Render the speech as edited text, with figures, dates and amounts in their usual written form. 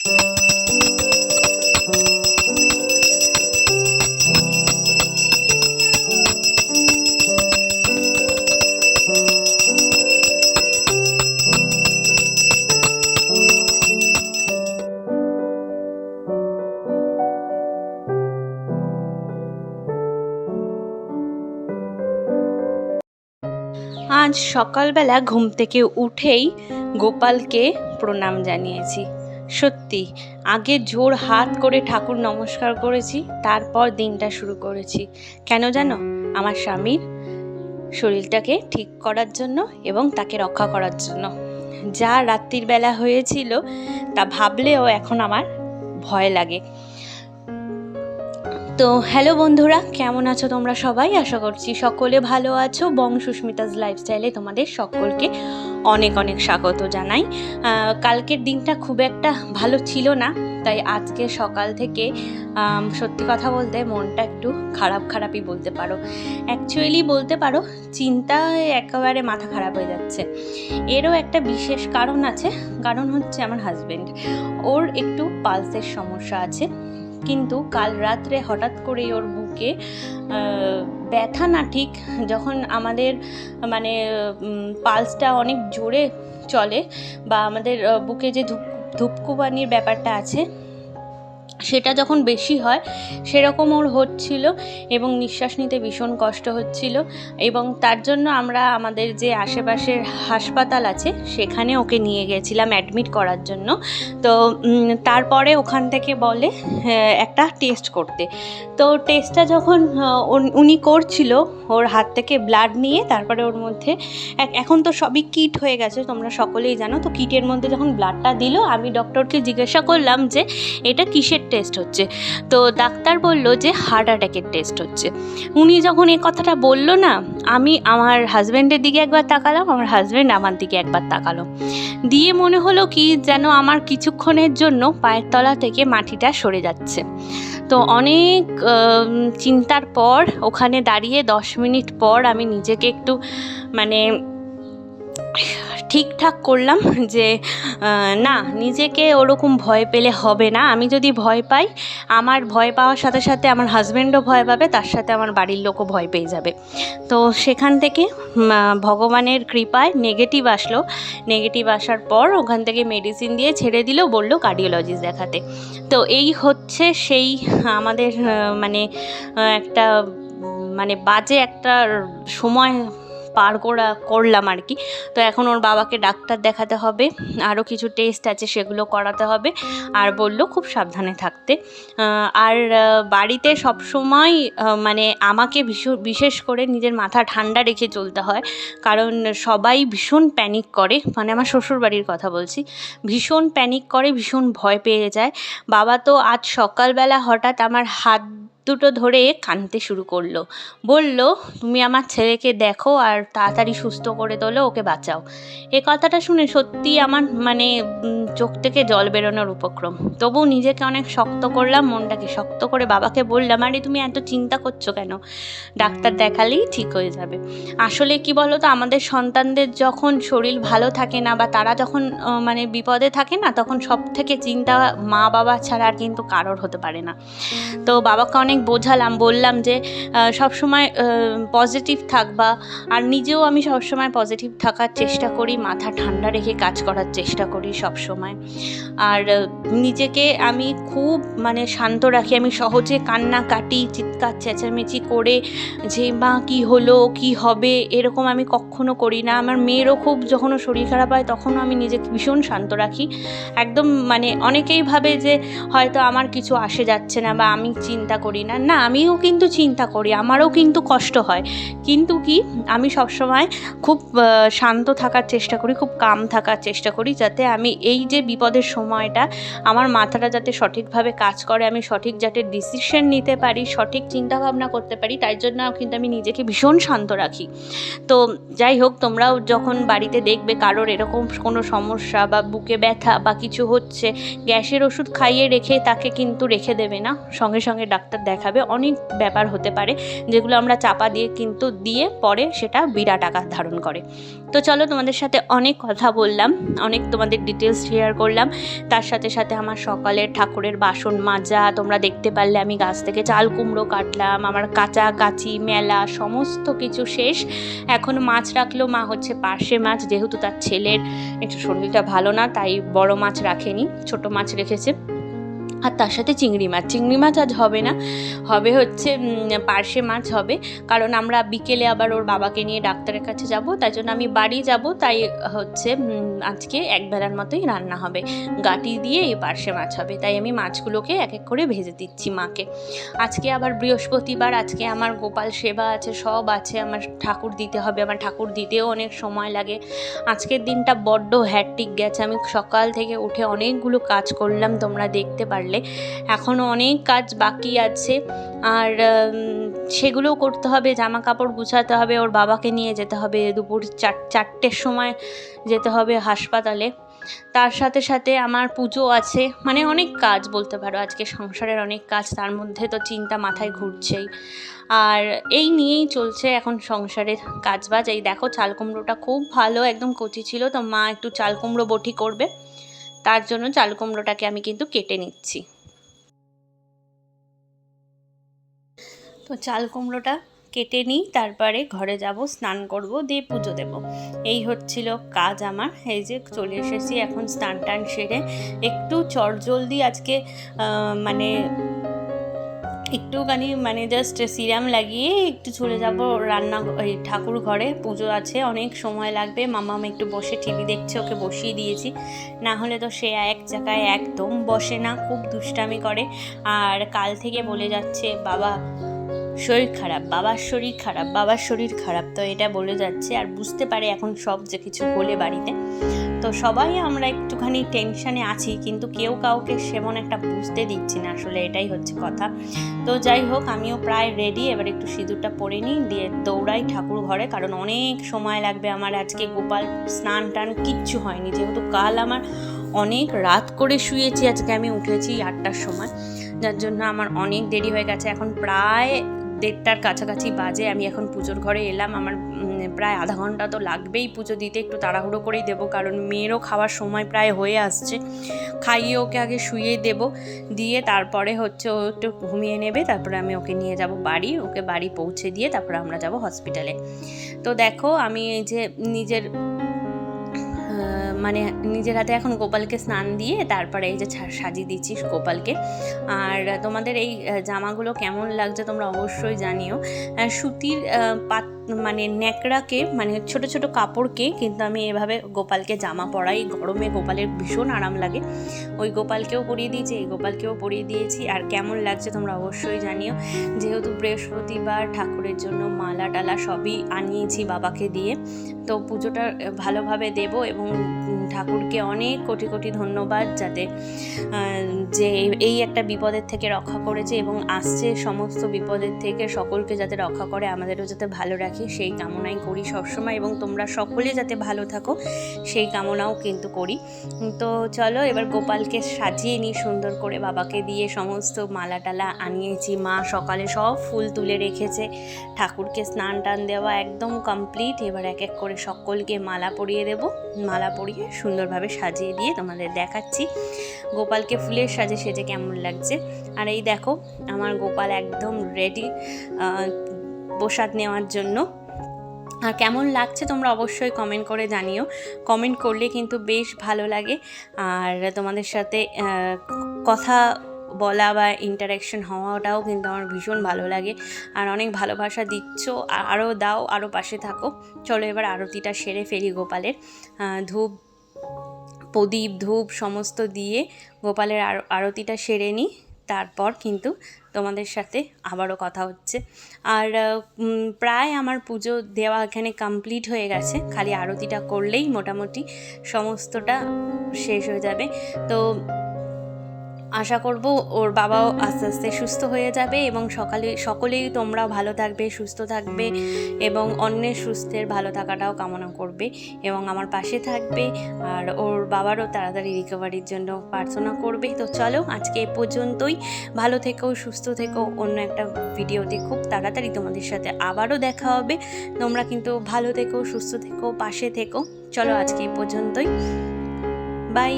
আজ সকালবেলা ঘুম থেকে উঠেই গোপালকে প্রণাম জানিয়েছি। সত্যি আগে জোর হাত করে ঠাকুর নমস্কার করেছি, তারপর দিনটা শুরু করেছি। কেন জানো? আমার স্বামীর শরীরটাকে ঠিক করার জন্য এবং তাকে রক্ষা করার জন্য। যা রাত্রির বেলা হয়েছিল তা ভাবলেও এখন আমার ভয় লাগে। তো হ্যালো বন্ধুরা, কেমন আছো তোমরা সবাই? আশা করছি সকলে ভালো আছো। বং সুস্মিতাস লাইফস্টাইলে তোমাদের সকলকে অনেক অনেক স্বাগত জানাই। কালকের দিনটা খুব একটা ভালো ছিল না, তাই আজকে সকাল থেকে সত্যি কথা বলতে মনটা একটু খারাপই বলতে পারো। অ্যাকচুয়ালি বলতে পারো চিন্তায় একেবারে মাথা খারাপ হয়ে যাচ্ছে। এরও একটা বিশেষ কারণ আছে। কারণ হচ্ছে আমার হাজব্যান্ড, ওর একটু পালসের সমস্যা আছে। কিন্তু কাল রাত্রে হঠাৎ করে ওর বুকে ব্যথা না, ঠিক যখন আমাদের মানে পালসটা অনেক জোরে চলে বা আমাদের বুকে যে ধুপকুবানির ব্যাপারটা আছে সেটা যখন বেশি হয় সেরকম ওর হচ্ছিল এবং নিঃশ্বাস নিতে ভীষণ কষ্ট হচ্ছিল। এবং তার জন্য আমরা আমাদের যে আশেপাশের হাসপাতাল আছে সেখানে ওকে নিয়ে গেছিলাম অ্যাডমিট করার জন্য। তো তারপরে ওখান থেকে বলে একটা টেস্ট করতে। তো টেস্টটা যখন উনি করছিল, ওর হাত থেকে ব্লাড নিয়ে তারপরে ওর মধ্যে এখন তো সবই কিট হয়ে গেছে, তোমরা সকলেই জানো। তো কিটের মধ্যে যখন ব্লাডটা দিল, আমি ডক্টরকে জিজ্ঞাসা করলাম যে এটা কিসের টেস্ট হচ্ছে। তো ডাক্তার বলল যে হার্ট অ্যাটাকের টেস্ট হচ্ছে। উনি যখন এই কথাটা বললো না, আমি আমার হাজব্যান্ডের দিকে একবার তাকালাম, আমার হাজব্যান্ড আমার দিকে একবার তাকালো, দিয়ে মনে হলো কি যেন আমার কিছুক্ষণের জন্য পায়ের তলা থেকে মাটিটা সরে যাচ্ছে। তো অনেক চিন্তার পর ওখানে দাঁড়িয়ে 10 মিনিট পর আমি নিজেকে একটু মানে ঠিকঠাক করলাম যে না, নিজেকে ওরকম ভয় পেলে হবে না। আমি যদি ভয় পাই, আমার ভয় পাওয়ার সাথে সাথে আমার হাজব্যান্ডও ভয় পাবে, তার সাথে আমার বাড়ির লোকও ভয় পেয়ে যাবে। তো সেখান থেকে ভগবানের কৃপায় নেগেটিভ আসলো। নেগেটিভ আসার পর ওখান থেকে মেডিসিন দিয়ে ছেড়ে দিল, বললো কার্ডিওলজিস্ট দেখাতে। তো এই হচ্ছে সেই আমাদের মানে একটা মানে বাজে একটা সময় পার করলাম আর কি। তো এখন ওর বাবাকে ডাক্তার দেখাতে হবে, আরও কিছু টেস্ট আছে সেগুলো করাতে হবে, আর বললো খুব সাবধানে থাকতে। আর বাড়িতে সবসময় মানে আমাকে বিশেষ করে নিজের মাথা ঠান্ডা রেখে চলতে হয়, কারণ সবাই ভীষণ প্যানিক করে। মানে আমার শ্বশুরবাড়ির কথা বলছি, ভীষণ প্যানিক করে, ভীষণ ভয় পেয়ে যায়। বাবা তো আজ সকালবেলা হঠাৎ আমার হাত দুটো ধরে কাঁদতে শুরু করলো, বলল তুমি আমার ছেলেকে দেখো আর তাড়াতাড়ি সুস্থ করে তোলো, ওকে বাঁচাও। এ কথাটা শুনে সত্যি আমার মানে চোখ থেকে জল বেরোনোর উপক্রম। তবু নিজেকে অনেক শক্ত করলাম, মনটাকে শক্ত করে বাবাকে বললাম, আরে তুমি এত চিন্তা করছো কেন, ডাক্তার দেখালেই ঠিক হয়ে যাবে। আসলে কি বলো তো, আমাদের সন্তানদের যখন শরীর ভালো থাকে না বা তারা যখন মানে বিপদে থাকে না, তখন সব থেকে চিন্তা মা বাবা ছাড়া আর কিন্তু কারোর হতে পারে না। তো বাবাকে অনেক বোঝালাম, বললাম যে সবসময় পজিটিভ থাকবা, আর নিজেও আমি সবসময় পজিটিভ থাকার চেষ্টা করি, মাথা ঠান্ডা রেখে কাজ করার চেষ্টা করি সবসময়। আর নিজেকে আমি খুব মানে শান্ত রাখি। আমি সহজে কান্নাকাটি চিৎকার চেঁচামেচি করে যে মা কী হলো কী হবে এরকম আমি কখনো করি না। আমার মেয়েরও খুব যখন শরীর খারাপ হয় তখনও আমি নিজেকে ভীষণ শান্ত রাখি একদম। মানে অনেকেই ভাবে যে হয়তো আমার কিছু আসে যাচ্ছে না বা আমি চিন্তা করি না, না আমিও কিন্তু চিন্তা করি, আমারও কিন্তু কষ্ট হয়, কিন্তু কি আমি সবসময় খুব শান্ত থাকার চেষ্টা করি, খুব কাম থাকার চেষ্টা করি, যাতে আমি এই যে বিপদের সময়টা আমার মাথাটা যাতে সঠিকভাবে কাজ করে, আমি সঠিক যাতে ডিসিশন নিতে পারি, সঠিক চিন্তাভাবনা করতে পারি, তাই জন্য কিন্তু আমি নিজেকে ভীষণ শান্ত রাখি। তো যাই হোক, তোমরাও যখন বাড়িতে দেখবে কারোর এরকম কোনো সমস্যা বা বুকে ব্যথা বা কিছু হচ্ছে, গ্যাসের ওষুধ খাইয়ে রেখে তাকে কিন্তু রেখে দেবে না, সঙ্গে সঙ্গে ডাক্তার দেখাবে, অনেক ব্যাপার হতে পারে যেগুলো আমরা চাপা দিয়ে কিন্তু দিয়ে পরে সেটা বিরাট আকার ধারণ করে। তো চলো, তোমাদের সাথে অনেক কথা বললাম, অনেক তোমাদের ডিটেলস শেয়ার করলাম। তার সাথে সাথে আমার সকালের ঠাকুরের বাসন মাজা, তোমরা দেখতে পারলে আমি গাছ থেকে চাল কুমড়ো কাটলাম, আমার কাঁচা কাচি মেলা সমস্ত কিছু শেষ। এখন মাছ রাখলো মা, হচ্ছে পার্শে মাছ, যেহেতু তার ছেলের একটু শরীরটা ভালো না তাই বড় মাছ রাখেনি, ছোট মাছ রেখেছে। আর তার সাথে চিংড়ি মাছ আজ হবে না, হবে হচ্ছে পার্শে মাছ হবে, কারণ আমরা বিকেলে আবার ওর বাবাকে নিয়ে ডাক্তারের কাছে যাব, তাই জন্য আমি বাড়ি যাব, তাই হচ্ছে আজকে একবেলার মতোই রান্না হবে, গাটি দিয়ে এই পার্শে মাছ হবে। তাই আমি মাছগুলোকে এক এক করে ভেজে দিচ্ছি মাকে। আজকে আবার বৃহস্পতিবার, আজকে আমার গোপাল সেবা আছে, সব আছে, আমার ঠাকুর দিতে হবে, আমার ঠাকুর দিতেও অনেক সময় লাগে। আজকের দিনটা বড্ড হ্যাট্রিক গেছে, আমি সকাল থেকে উঠে অনেকগুলো কাজ করলাম, তোমরা দেখতে পারলে। এখনও অনেক কাজ বাকি আছে, আর সেগুলোও করতে হবে, জামা কাপড় গুছাতে হবে, ওর বাবাকে নিয়ে যেতে হবে, দুপুর 4টের সময় যেতে হবে হাসপাতালে। তার সাথে সাথে আমার পুজো আছে, মানে অনেক কাজ বলতে পারো, আজকে সংসারের অনেক কাজ, তার মধ্যে তো চিন্তা মাথায় ঘুরছেই। আর এই নিয়েই চলছে এখন সংসারের কাজবাজ। এই দেখো, চাল কুমড়োটা খুব ভালো, একদম কচি ছিল, তো মা একটু চাল কুমড়ো বটি করবে, তার জন্য চাল কুমড়োটাকে আমি কিন্তু কেটে নিচ্ছি। তো চাল কুমড়োটা কেটে নিই, তারপরে ঘরে যাব, স্নান করব, দিয়ে পুজো দেব। এই হচ্ছিল কাজ আমার। এই যে চলে এসেছি এখন স্নান টান সেরে, একটু চটজলদি আজকে মানে একটুখানি মানে জাস্ট সিরাম লাগিয়ে একটু চলে যাব রান্না, এই ঠাকুর ঘরে, পুজো আছে, অনেক সময় লাগবে। মামাম একটু বসে টিভি দেখছে, ওকে বসিয়ে দিয়েছি, না হলে তো সে এক জায়গায় একদম বসে না, খুব দুষ্টামি করে। আর কাল থেকে বলে যাচ্ছে বাবা শরীর খারাপ, বাবার শরীর খারাপ, তো এটা বলে যাচ্ছে। আর বুঝতে পারে এখন সব যে কিছু হলে বাড়িতে, তো সবাই আমরা একটুখানি টেনশানে আছি, কিন্তু কেউ কাউকে সেমন একটা বুঝতে দিচ্ছি না, আসলে এটাই হচ্ছে কথা। তো যাই হোক, আমিও প্রায় রেডি, এবার একটু সিঁদুরটা পরে নিই, দিয়ে দৌড়াই ঠাকুর ঘরে, কারণ অনেক সময় লাগবে আমার। আজকে গোপাল স্নান টান কিচ্ছু হয়নি, যেহেতু কাল আমার অনেক রাত করে শুয়েছি, আজকে আমি উঠেছি 8টার সময়, যার জন্য আমার অনেক দেরি হয়ে গেছে। এখন প্রায় 1:30টার কাছাকাছি বাজে, আমি এখন পুজোর ঘরে এলাম। আমার প্রায় আধা ঘন্টা তো লাগবেই পুজো দিতে, একটু তাড়াহুড়ো করেই দেবো, কারণ মেয়েরও খাওয়ার সময় প্রায় হয়ে আসছে। খাইয়ে ওকে আগে শুয়ে দেব, দিয়ে তারপরে হচ্ছে ও একটু ঘুমিয়ে নেবে, তারপরে আমি ওকে নিয়ে যাব বাড়ি, ওকে বাড়ি পৌঁছে দিয়ে তারপরে আমরা যাব হসপিটালে। তো দেখো, আমি এই যে মানে নিজের হাতে এখন গোপালকে স্নান দিয়ে তারপরে এই যে সাজিয়ে দিচ্ছি গোপালকে। আর তোমাদের এই জামাগুলো কেমন লাগছে তোমরা অবশ্যই জানিও। সুতির মানে ন্যাকড়াকে, মানে ছোট ছোট কাপড়কে কিন্তু আমি এভাবে গোপালকে জামা পরাই, গরমে গোপালের ভীষণ আরাম লাগে। ওই গোপালকেও পরিয়ে দিয়েছি, এই গোপালকেও পরিয়ে দিয়েছি। আর কেমন লাগছে তোমরা অবশ্যই জানিও। যেহেতু বৃহস্পতিবার, ঠাকুরের জন্য মালা টালা সবই আনিয়েছি বাবাকে দিয়ে, তো পুজোটা ভালোভাবে দেব। এবং ঠাকুরকে অনেক কোটি কোটি ধন্যবাদ, যাতে যে এই একটা বিপদের থেকে রক্ষা করেছে এবং আসছে সমস্ত বিপদের থেকে সকলকে যাতে রক্ষা করে, আমাদেরও যাতে ভালো রাখে, সেই কামনাই করি সবসময়, এবং তোমরা সকলে যাতে ভালো থাকো সেই কামনাও কিন্তু করি। তো চলো, এবার গোপালকে সাজিয়ে নিই সুন্দর করে, বাবাকে দিয়ে সমস্ত মালা টালা আনিয়েছি, মা সকালে সব ফুল তুলে রেখেছে, ঠাকুরকে স্নান টান দেওয়া একদম কমপ্লিট। এবার এক এক করে সকলকে মালা পরিয়ে দেব, মালা পরিয়ে সুন্দরভাবে সাজিয়ে দিয়ে তোমাদের দেখাচ্ছি গোপালকে ফুলের সাজে সেজে কেমন লাগছে। আর এই দেখো, আমার গোপাল একদম রেডি প্রসাদ নেওয়ার জন্য। আর কেমন লাগছে তোমরা অবশ্যই কমেন্ট করে জানিও, কমেন্ট করলে কিন্তু বেশ ভালো লাগে। আর তোমাদের সাথে কথা বলা বা ইন্টারাকশন হওয়াটাও কিন্তু আমার ভীষণ ভালো লাগে। আর অনেক ভালোবাসা দিচ্ছ, আরও দাও, আরও পাশে থাকো। চলো এবার আরতিটা সেরে ফেলি গোপালের। ধূপ প্রদীপ ধূপ সমস্ত দিয়ে গোপালের আরতিটা সেরে নিই, তারপর কিন্তু তোমাদের সাথে আবারও কথা হচ্ছে। আর প্রায় আমার পুজো দেওয়া এখানে কমপ্লিট হয়ে গেছে, খালি আরতিটা করলেই মোটামুটি সমস্তটা শেষ হয়ে যাবে। তো আশা করব ওর বাবাও আস্তে আস্তে সুস্থ হয়ে যাবে এবং সকলেই তোমরা ভালো থাকবে, সুস্থ থাকবে এবং অন্যের সুস্থের ভালো থাকাটাও কামনা করবে এবং আমার পাশে থাকবে, আর ওর বাবারও তাড়াতাড়ি রিকভারির জন্য প্রার্থনা করবে। তো চলো আজকে এ পর্যন্তই। ভালো থেকো, সুস্থ থেকো। অন্য একটা ভিডিওতে খুব তাড়াতাড়ি তোমাদের সাথে আবারও দেখা হবে। তোমরা কিন্তু ভালো থেকো, সুস্থ থেকো, পাশে থেকো। চলো আজকে এ পর্যন্তই, বাই।